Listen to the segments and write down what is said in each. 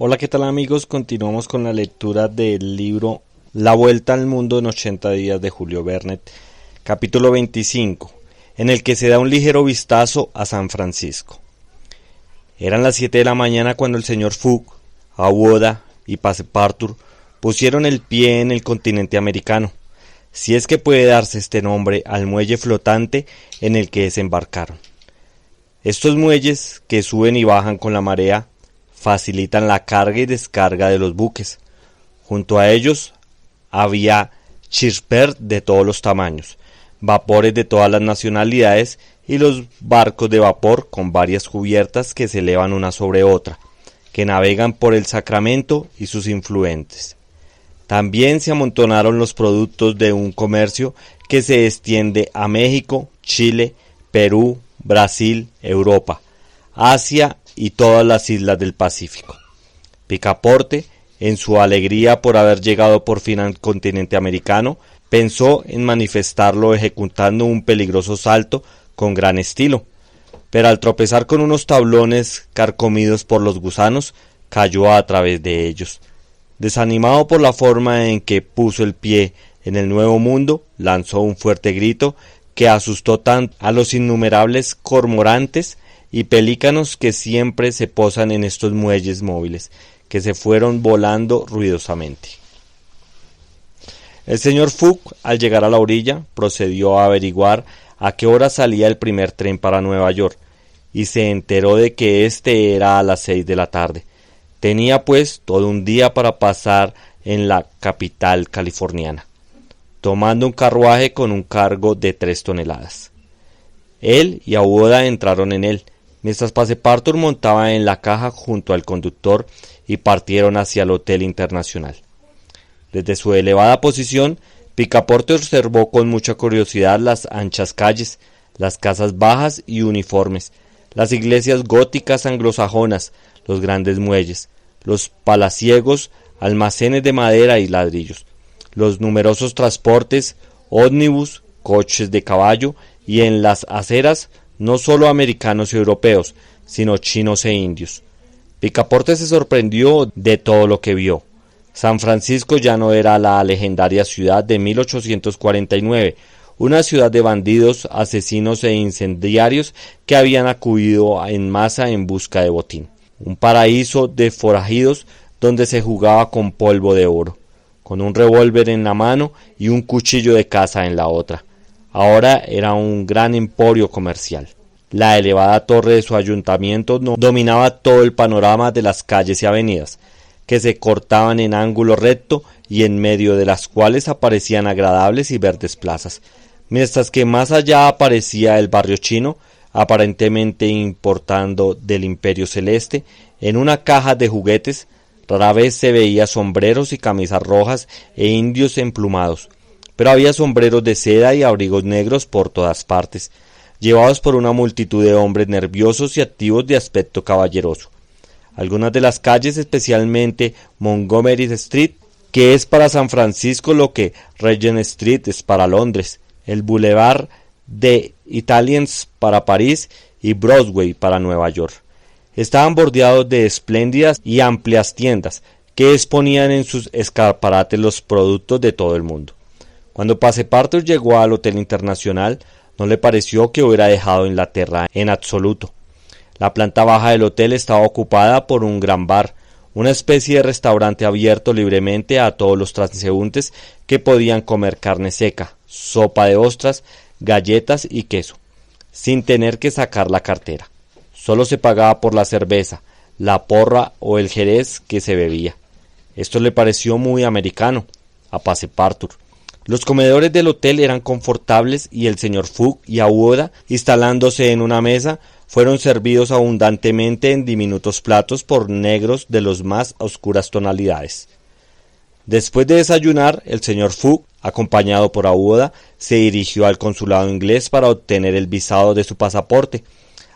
Hola, ¿qué tal amigos? Continuamos con la lectura del libro La Vuelta al Mundo en 80 días de Julio Verne, capítulo 25, en el que se da un ligero vistazo a San Francisco. Eran las 7 de la mañana cuando el señor Fogg, Awoda y Passepartout pusieron el pie en el continente americano, si es que puede darse este nombre al muelle flotante en el que desembarcaron. Estos muelles, que suben y bajan con la marea, facilitan la carga y descarga de los buques. Junto a ellos había chispers de todos los tamaños, vapores de todas las nacionalidades y los barcos de vapor con varias cubiertas que se elevan una sobre otra, que navegan por el Sacramento y sus influentes. También se amontonaron los productos de un comercio que se extiende a México, Chile, Perú, Brasil, Europa, Asia y todas las islas del Pacífico. Picaporte, en su alegría por haber llegado por fin al continente americano, pensó en manifestarlo ejecutando un peligroso salto con gran estilo, pero al tropezar con unos tablones carcomidos por los gusanos, cayó a través de ellos. Desanimado por la forma en que puso el pie en el nuevo mundo, lanzó un fuerte grito que asustó tanto a los innumerables cormorantes y pelícanos que siempre se posan en estos muelles móviles, que se fueron volando ruidosamente. El señor Fogg, al llegar a la orilla, procedió a averiguar a qué hora salía el primer tren para Nueva York, y se enteró de que este era a las 6 de la tarde. Tenía pues todo un día para pasar en la capital californiana, tomando un carruaje con un cargo de 3 toneladas. Él y Awoda entraron en él, mientras Passepartout montaba en la caja junto al conductor y partieron hacia el Hotel Internacional. Desde su elevada posición, Picaporte observó con mucha curiosidad las anchas calles, las casas bajas y uniformes, las iglesias góticas anglosajonas, los grandes muelles, los palaciegos, almacenes de madera y ladrillos, los numerosos transportes, ómnibus, coches de caballo y en las aceras no solo americanos y europeos, sino chinos e indios. Picaporte se sorprendió de todo lo que vio. San Francisco ya no era la legendaria ciudad de 1849, una ciudad de bandidos, asesinos e incendiarios que habían acudido en masa en busca de botín. Un paraíso de forajidos donde se jugaba con polvo de oro, con un revólver en la mano y un cuchillo de caza en la otra. Ahora era un gran emporio comercial. La elevada torre de su ayuntamiento dominaba todo el panorama de las calles y avenidas, que se cortaban en ángulo recto y en medio de las cuales aparecían agradables y verdes plazas, mientras que más allá aparecía el barrio chino, aparentemente importando del Imperio Celeste, en una caja de juguetes. Rara vez se veía sombreros y camisas rojas e indios emplumados, pero había sombreros de seda y abrigos negros por todas partes, llevados por una multitud de hombres nerviosos y activos de aspecto caballeroso. Algunas de las calles, especialmente Montgomery Street, que es para San Francisco lo que Regent Street es para Londres, el Boulevard de Italiens para París y Broadway para Nueva York, estaban bordeados de espléndidas y amplias tiendas que exponían en sus escaparates los productos de todo el mundo. Cuando Passepartout llegó al Hotel Internacional, no le pareció que hubiera dejado Inglaterra en absoluto. La planta baja del hotel estaba ocupada por un gran bar, una especie de restaurante abierto libremente a todos los transeúntes que podían comer carne seca, sopa de ostras, galletas y queso, sin tener que sacar la cartera. Solo se pagaba por la cerveza, la porra o el jerez que se bebía. Esto le pareció muy americano a Passepartout. Los comedores del hotel eran confortables y el señor Fogg y Awoda, instalándose en una mesa, fueron servidos abundantemente en diminutos platos por negros de las más oscuras tonalidades. Después de desayunar, el señor Fogg, acompañado por Awoda, se dirigió al consulado inglés para obtener el visado de su pasaporte.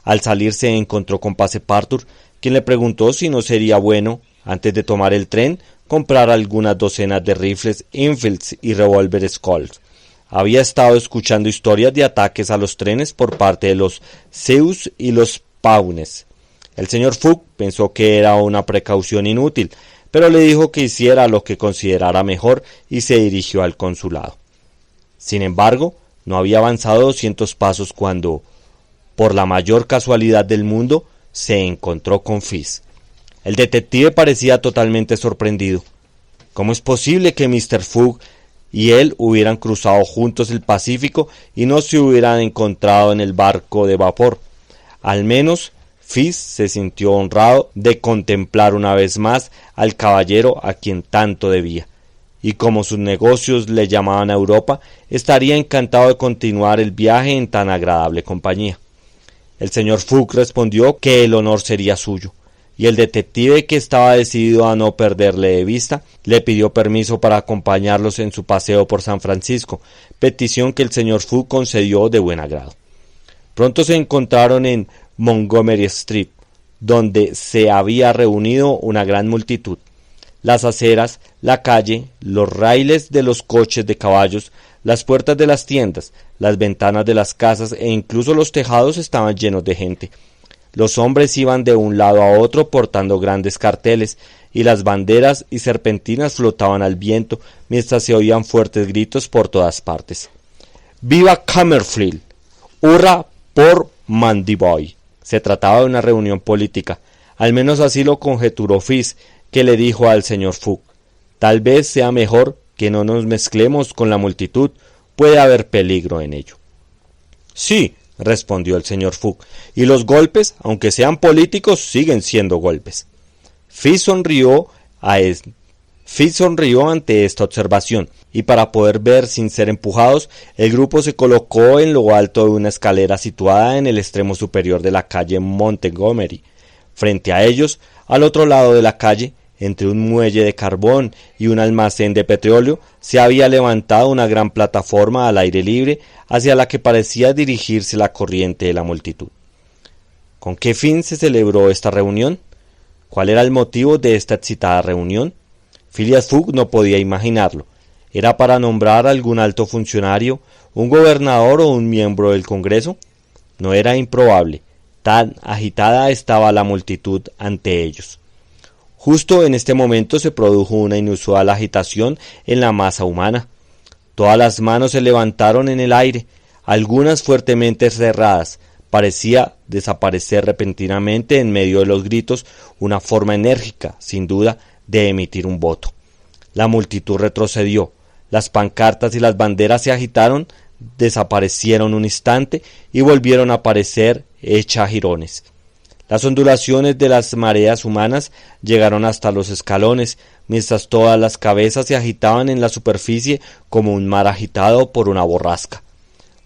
Al salir se encontró con Passepartout, quien le preguntó si no sería bueno, antes de tomar el tren, comprar algunas docenas de rifles Enfield y revólveres Colt. Había estado escuchando historias de ataques a los trenes por parte de los Sioux y los Pawnees. El señor Fogg pensó que era una precaución inútil, pero le dijo que hiciera lo que considerara mejor y se dirigió al consulado. Sin embargo, no había avanzado 200 pasos cuando, por la mayor casualidad del mundo, se encontró con Fizz. El detective parecía totalmente sorprendido. ¿Cómo es posible que Mr. Fogg y él hubieran cruzado juntos el Pacífico y no se hubieran encontrado en el barco de vapor? Al menos Fizz se sintió honrado de contemplar una vez más al caballero a quien tanto debía, y como sus negocios le llamaban a Europa, estaría encantado de continuar el viaje en tan agradable compañía. El señor Fogg respondió que el honor sería suyo, y el detective, que estaba decidido a no perderle de vista, le pidió permiso para acompañarlos en su paseo por San Francisco, petición que el señor Fogg concedió de buen agrado. Pronto se encontraron en Montgomery Street, donde se había reunido una gran multitud. Las aceras, la calle, los raíles de los coches de caballos, las puertas de las tiendas, las ventanas de las casas e incluso los tejados estaban llenos de gente. Los hombres iban de un lado a otro portando grandes carteles, y las banderas y serpentinas flotaban al viento mientras se oían fuertes gritos por todas partes. ¡Viva Copperfield! ¡Hurra por Mandiboy! Se trataba de una reunión política, al menos así lo conjeturó Fizz, que le dijo al señor Fogg: tal vez sea mejor que no nos mezclemos con la multitud, puede haber peligro en ello. Sí, respondió el señor Fogg, y los golpes, aunque sean políticos, siguen siendo golpes. Fizz sonrió ante esta observación, y para poder ver sin ser empujados, el grupo se colocó en lo alto de una escalera situada en el extremo superior de la calle Montgomery. Frente a ellos, al otro lado de la calle, entre un muelle de carbón y un almacén de petróleo, se había levantado una gran plataforma al aire libre hacia la que parecía dirigirse la corriente de la multitud. ¿Con qué fin se celebró esta reunión? ¿Cuál era el motivo de esta excitada reunión? Phileas Fogg no podía imaginarlo. ¿Era para nombrar a algún alto funcionario, un gobernador o un miembro del Congreso? No era improbable. Tan agitada estaba la multitud ante ellos. Justo en este momento se produjo una inusual agitación en la masa humana. Todas las manos se levantaron en el aire, algunas fuertemente cerradas. Parecía desaparecer repentinamente en medio de los gritos una forma enérgica, sin duda, de emitir un voto. La multitud retrocedió, las pancartas y las banderas se agitaron, desaparecieron un instante y volvieron a aparecer hechas jirones. Las ondulaciones de las mareas humanas llegaron hasta los escalones, mientras todas las cabezas se agitaban en la superficie como un mar agitado por una borrasca.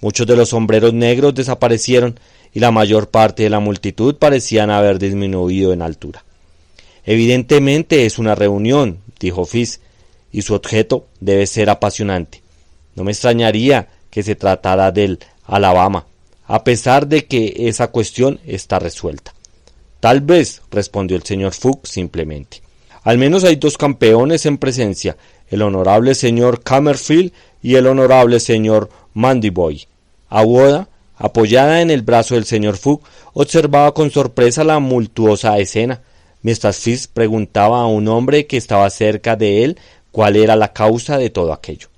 Muchos de los sombreros negros desaparecieron y la mayor parte de la multitud parecían haber disminuido en altura. Evidentemente es una reunión, dijo Fizz, y su objeto debe ser apasionante. No me extrañaría que se tratara del Alabama, a pesar de que esa cuestión está resuelta. Tal vez, respondió el señor Fogg simplemente. Al menos hay dos campeones en presencia, el honorable señor Copperfield y el honorable señor Mandiboy. Awoda, apoyada en el brazo del señor Fogg, observaba con sorpresa la multuosa escena, mientras Fizz preguntaba a un hombre que estaba cerca de él cuál era la causa de todo aquello.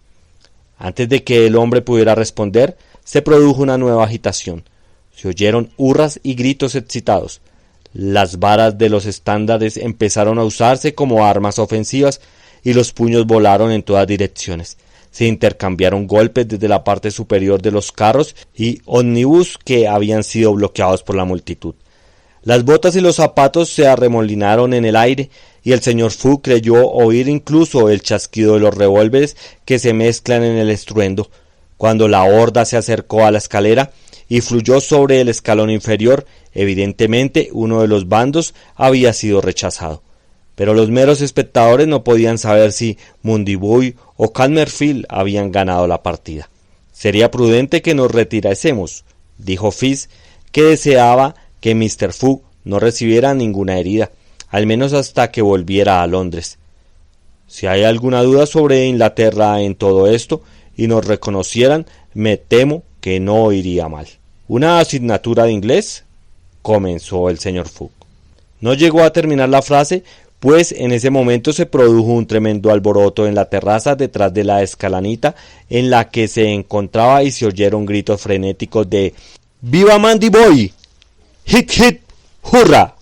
Antes de que el hombre pudiera responder, se produjo una nueva agitación. Se oyeron hurras y gritos excitados. Las varas de los estandartes empezaron a usarse como armas ofensivas y los puños volaron en todas direcciones. Se intercambiaron golpes desde la parte superior de los carros y ómnibus que habían sido bloqueados por la multitud. Las botas y los zapatos se arremolinaron en el aire y el señor Fogg creyó oír incluso el chasquido de los revólveres que se mezclan en el estruendo. Cuando la horda se acercó a la escalera y fluyó sobre el escalón inferior, evidentemente uno de los bandos había sido rechazado. Pero los meros espectadores no podían saber si Mandiboy o Copperfield habían ganado la partida. «Sería prudente que nos retirásemos», dijo Fizz, que deseaba que Mr. Fogg no recibiera ninguna herida, al menos hasta que volviera a Londres. «Si hay alguna duda sobre Inglaterra en todo esto y nos reconocieran, me temo que no iría mal». «¿Una asignatura de inglés?», comenzó el señor Fogg. No llegó a terminar la frase, pues en ese momento se produjo un tremendo alboroto en la terraza detrás de la escalanita en la que se encontraba y se oyeron gritos frenéticos de ¡Viva Mandy Boy! ¡Hit, hit! ¡Hurra!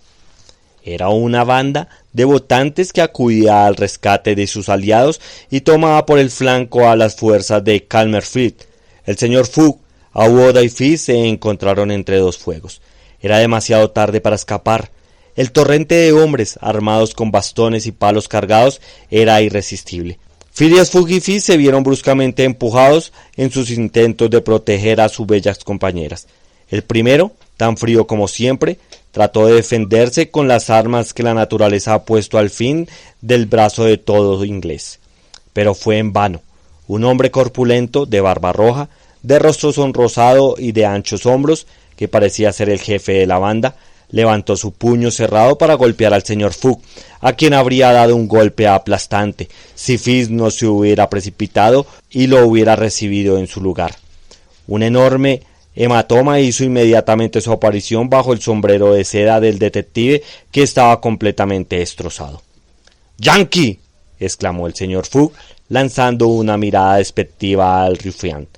Era una banda de votantes que acudía al rescate de sus aliados y tomaba por el flanco a las fuerzas de Calmerfield. El señor Fogg, Awoda y Fizz se encontraron entre dos fuegos. Era demasiado tarde para escapar. El torrente de hombres, armados con bastones y palos cargados, era irresistible. Phileas Fogg y Fizz se vieron bruscamente empujados en sus intentos de proteger a sus bellas compañeras. El primero, tan frío como siempre, trató de defenderse con las armas que la naturaleza ha puesto al fin del brazo de todo inglés. Pero fue en vano. Un hombre corpulento, de barba roja, de rostro sonrosado y de anchos hombros, que parecía ser el jefe de la banda, levantó su puño cerrado para golpear al señor Fogg, a quien habría dado un golpe aplastante si Fizz no se hubiera precipitado y lo hubiera recibido en su lugar. Un enorme hematoma hizo inmediatamente su aparición bajo el sombrero de seda del detective, que estaba completamente destrozado. ¡Yankee!, exclamó el señor Fogg, lanzando una mirada despectiva al rufián.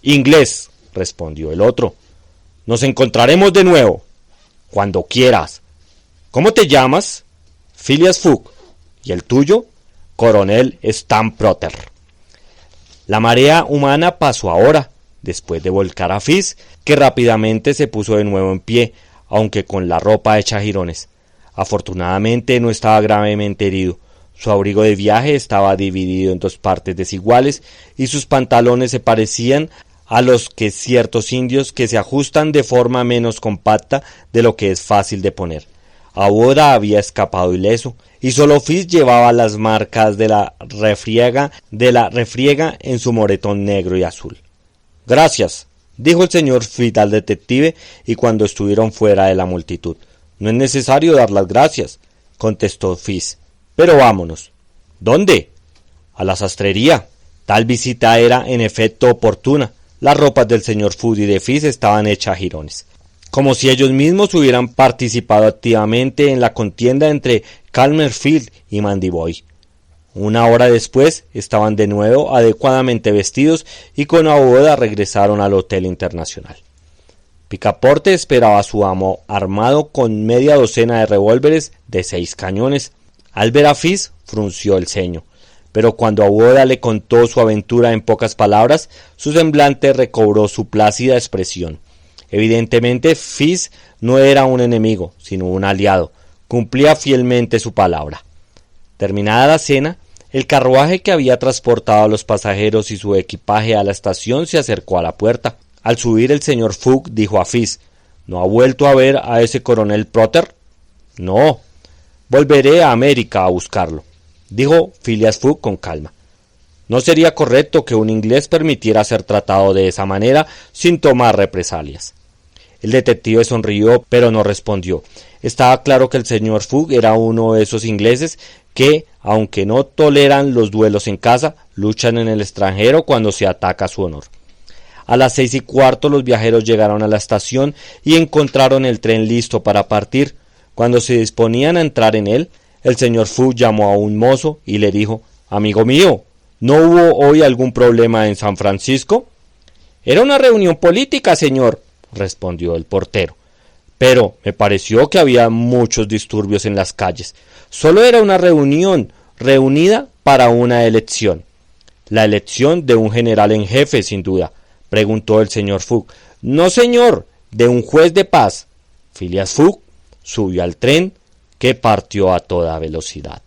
«Inglés», respondió el otro. «Nos encontraremos de nuevo». «Cuando quieras». «¿Cómo te llamas?» «Phileas Fogg». «¿Y el tuyo?» «Coronel Stamp Protter». La marea humana pasó ahora, después de volcar a Fizz, que rápidamente se puso de nuevo en pie, aunque con la ropa hecha jirones. Afortunadamente no estaba gravemente herido. Su abrigo de viaje estaba dividido en dos partes desiguales y sus pantalones se parecían a los que ciertos indios que se ajustan de forma menos compacta de lo que es fácil de poner. Awoda había escapado ileso y solo Fizz llevaba las marcas de la refriega en su moretón negro y azul. «Gracias», dijo el señor Fizz al detective, y cuando estuvieron fuera de la multitud. «No es necesario dar las gracias», contestó Fizz. «Pero vámonos». «¿Dónde?» «A la sastrería». Tal visita era, en efecto, oportuna. Las ropas del señor Fogg y de Fizz estaban hechas jirones, como si ellos mismos hubieran participado activamente en la contienda entre Calmerfield y Mandy Boy. Una hora después estaban de nuevo adecuadamente vestidos y con Awoda regresaron al Hotel Internacional. Picaporte esperaba a su amo armado con media docena de revólveres de 6 cañones. Al ver a Fizz frunció el ceño, pero cuando Awoda le contó su aventura en pocas palabras, su semblante recobró su plácida expresión. Evidentemente Fizz no era un enemigo, sino un aliado. Cumplía fielmente su palabra. Terminada la cena, el carruaje que había transportado a los pasajeros y su equipaje a la estación se acercó a la puerta. Al subir el señor Fogg dijo a Fizz: «¿No ha vuelto a ver a ese coronel Protter?» «No. Volveré a América a buscarlo», dijo Phileas Fogg con calma. No sería correcto que un inglés permitiera ser tratado de esa manera sin tomar represalias. El detective sonrió, pero no respondió. Estaba claro que el señor Fogg era uno de esos ingleses que, aunque no toleran los duelos en casa, luchan en el extranjero cuando se ataca su honor. A las 6:15 los viajeros llegaron a la estación y encontraron el tren listo para partir. Cuando se disponían a entrar en él, el señor Fogg llamó a un mozo y le dijo: «Amigo mío, ¿no hubo hoy algún problema en San Francisco?» «Era una reunión política, señor», respondió el portero. «Pero me pareció que había muchos disturbios en las calles. Solo era una reunión reunida para una elección». «La elección de un general en jefe, sin duda», preguntó el señor Fogg. «No, señor, de un juez de paz». Phileas Fogg subió al tren, que partió a toda velocidad.